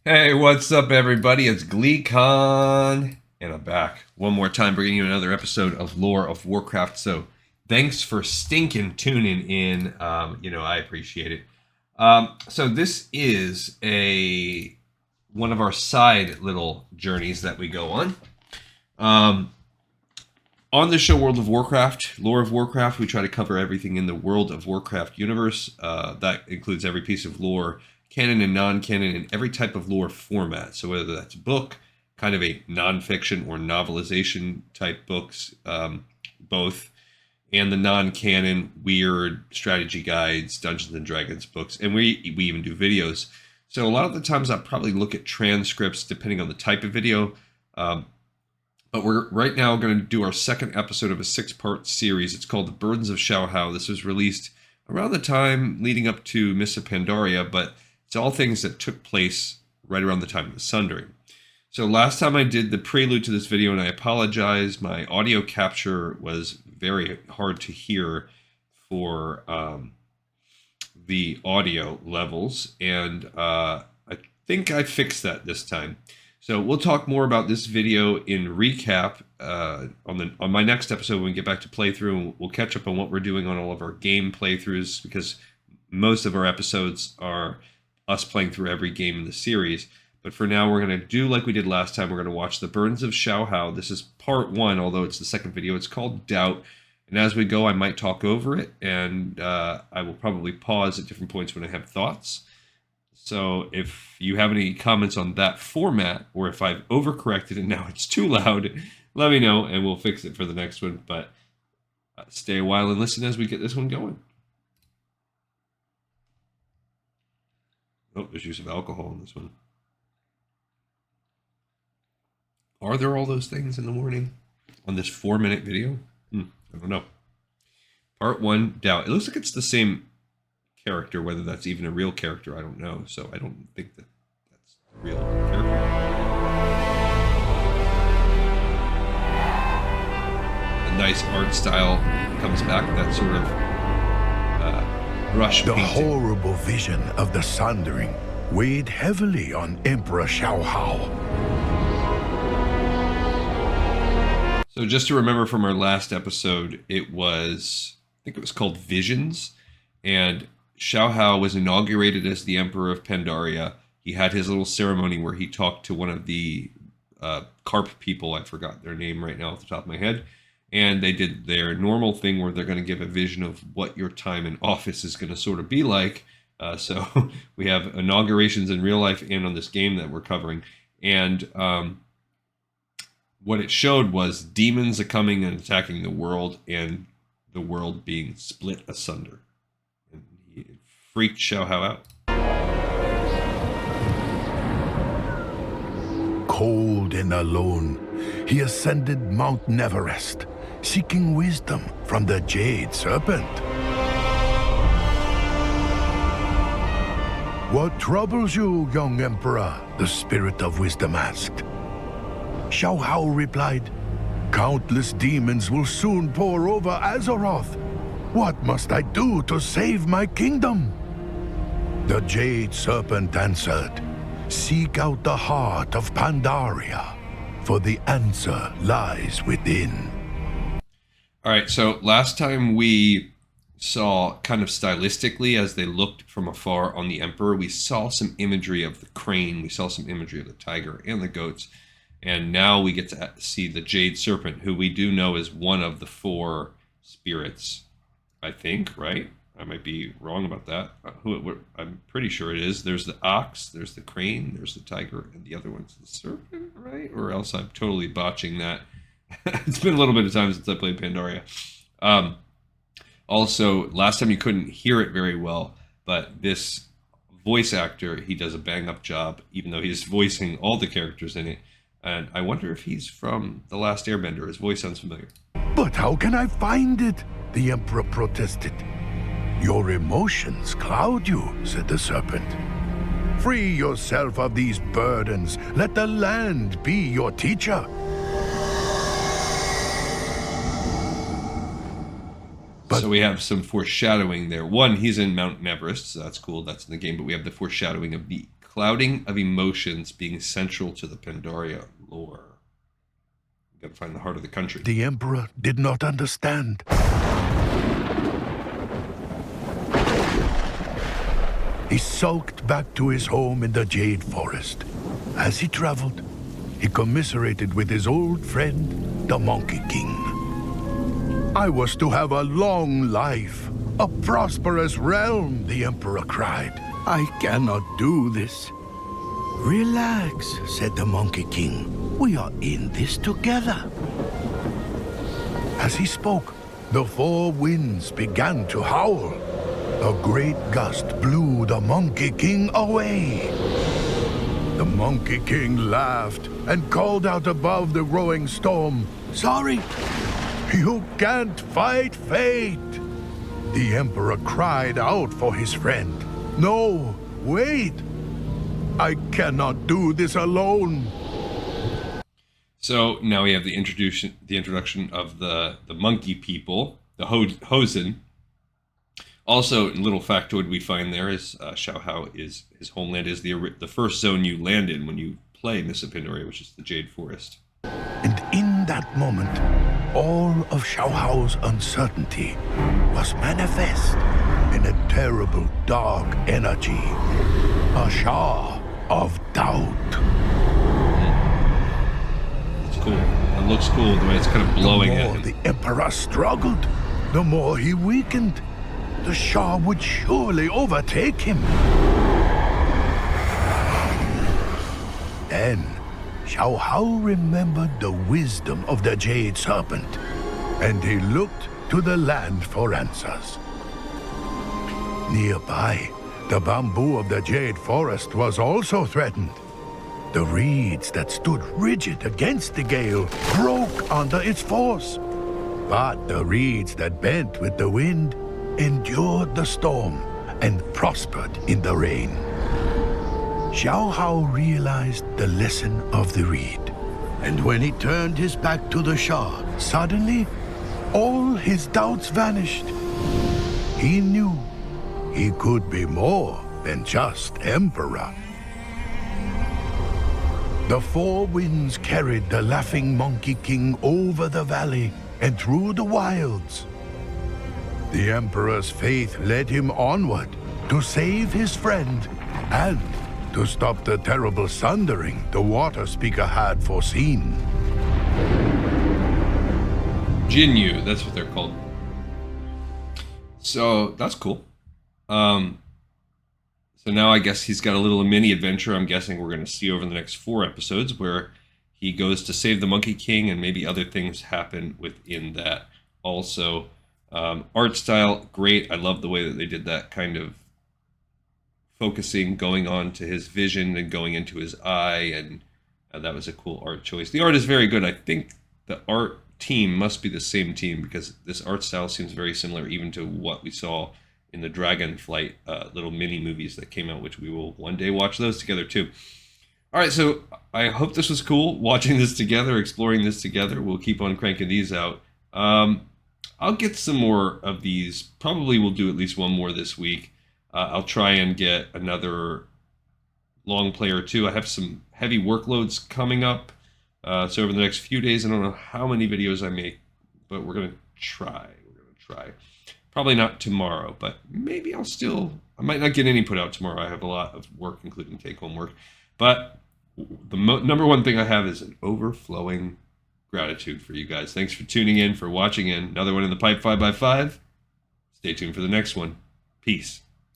Hey, what's up, everybody? It's GleeCon, and I'm back one more time bringing you another episode of Lore of Warcraft. So, thanks for stinking tuning in. I appreciate it. So this is a one of our side little journeys that we go um, on the show World of Warcraft, Lore of Warcraft. We try to cover everything in the World of Warcraft universe. That includes every piece of lore, canon and non-canon, and every type of lore format. So whether that's book, kind of a non-fiction or novelization type books, both, and the non-canon weird strategy guides, Dungeons and Dragons books, and we even do videos. So a lot of the times I probably look at transcripts depending on the type of video. But we're right now going to do our second episode of a 6-part series. It's called The Burdens of Shaohao. This was released around the time leading up to Mists of Pandaria, but it's all things that took place right around the time of the Sundering. So last time I did the prelude to this video, and I apologize, my audio capture was very hard to hear for the audio levels, and I think I fixed that this time. So we'll talk more about this video in recap on my next episode when we get back to playthrough, and we'll catch up on what we're doing on all of our game playthroughs, because most of our episodes are us playing through every game in the series. But for now, we're going to do like we did last time. We're going to watch The Burdens of Shaohao. This is part 1, although it's the second video. It's called Doubt. And as we go, I might talk over it, and I will probably pause at different points when I have thoughts. So if you have any comments on that format, or if I've overcorrected and now it's too loud, let me know and we'll fix it for the next one. But stay a while and listen as we get this one going. Oh, there's use of alcohol in this one. Are there all those things in the morning on this 4-minute video? I don't know. Part 1, Doubt. It looks like it's the same character. Whether that's even a real character, I don't know. So I don't think that that's a real character. A nice art style comes back. That sort of brush The painting. horrible vision of the Sundering weighed heavily on Emperor Shaohao. So just to remember from our last episode, I think it was called Visions, and Shaohao was inaugurated as the Emperor of Pandaria. He had his little ceremony where he talked to one of the carp people. I forgot their name right now off the top of my head. And they did their normal thing where they're going to give a vision of what your time in office is going to sort of be like. So we have inaugurations in real life and on this game that we're covering. And what it showed was demons are coming and attacking the world, and the world being split asunder. And he freaked Shaohao out. Cold and alone, he ascended Mount Neverest, seeking wisdom from the Jade Serpent. "What troubles you, young Emperor?" the Spirit of Wisdom asked. Shaohao replied, "Countless demons will soon pour over Azeroth. What must I do to save my kingdom?" The Jade Serpent answered, "Seek out the heart of Pandaria, for the answer lies within." All right, so last time we saw, kind of stylistically, as they looked from afar on the Emperor, we saw some imagery of the crane, we saw some imagery of the tiger and the goats, and now we get to see the Jade Serpent, who we do know is one of the 4 spirits, I think, right? I might be wrong about that. I'm pretty sure it is. There's the ox, there's the crane, there's the tiger, and the other one's the serpent, right? Or else I'm totally botching that. It's been a little bit of time since I played Pandaria. Also, last time you couldn't hear it very well, but this voice actor, he does a bang-up job, even though he's voicing all the characters in it. And I wonder if he's from The Last Airbender. His voice sounds familiar. "But how can I find it?" the Emperor protested. "Your emotions cloud you," said the serpent. "Free yourself of these burdens. Let the land be your teacher." So we have some foreshadowing there. One, he's in Mount Everest, so that's cool. That's in the game. But we have the foreshadowing of the clouding of emotions being central to the Pandaria lore. You gotta find the heart of the country. The Emperor did not understand. He sulked back to his home in the Jade Forest. As he traveled, he commiserated with his old friend, the Monkey King. I was to have a long life, a prosperous realm, the Emperor cried. I cannot do this. Relax, said the Monkey King. We are in this together. As he spoke, the four winds began to howl. A great gust blew the Monkey King away. The Monkey King laughed and called out above the growing storm, Sorry, you can't fight fate. The Emperor cried out for his friend. No, wait. I cannot do this alone. So now we have the introduction of the monkey people, the Hosen. Also, little factoid we find there is Shaohao is his homeland is the first zone you land in when you play Mists of Pandaria, which is the Jade Forest. And in that moment, all of Shaohao's uncertainty was manifest in a terrible dark energy, a Shah of doubt. It's cool. It looks cool the way it's kind of blowing The at more him. the Emperor struggled, the more he weakened. The Shah would surely overtake him. Then, Shaohao remembered the wisdom of the Jade Serpent, and he looked to the land for answers. Nearby, the bamboo of the Jade Forest was also threatened. The reeds that stood rigid against the gale broke under its force. But the reeds that bent with the wind endured the storm and prospered in the rain. Shaohao realized the lesson of the reed. And when he turned his back to the Shah, suddenly, all his doubts vanished. He knew he could be more than just Emperor. The four winds carried the laughing Monkey King over the valley and through the wilds. The Emperor's faith led him onward to save his friend and to stop the terrible sundering the Water Speaker had foreseen. Jinyu, that's what they're called. So that's cool. So now I guess he's got a little mini adventure I'm guessing we're going to see over the next 4 episodes where he goes to save the Monkey King and maybe other things happen within that. Also, art style, great. I love the way that they did that kind of focusing, going on to his vision and going into his eye, and that was a cool art choice. The art is very good. I think the art team must be the same team because this art style seems very similar even to what we saw in the Dragonflight little mini movies that came out, which we will one day watch those together too. All right, so I hope this was cool, watching this together, exploring this together. We'll keep on cranking these out. I'll get some more of these. Probably we'll do at least one more this week. I'll try and get another long play or two. I have some heavy workloads coming up. So over the next few days, I don't know how many videos I make, but we're going to try. Probably not tomorrow, but maybe I might not get any put out tomorrow. I have a lot of work, including take-home work. But the number one thing I have is an overflowing gratitude for you guys. Thanks for tuning in, for watching in. Another one in the pipe 5x5. Stay tuned for the next one. Peace.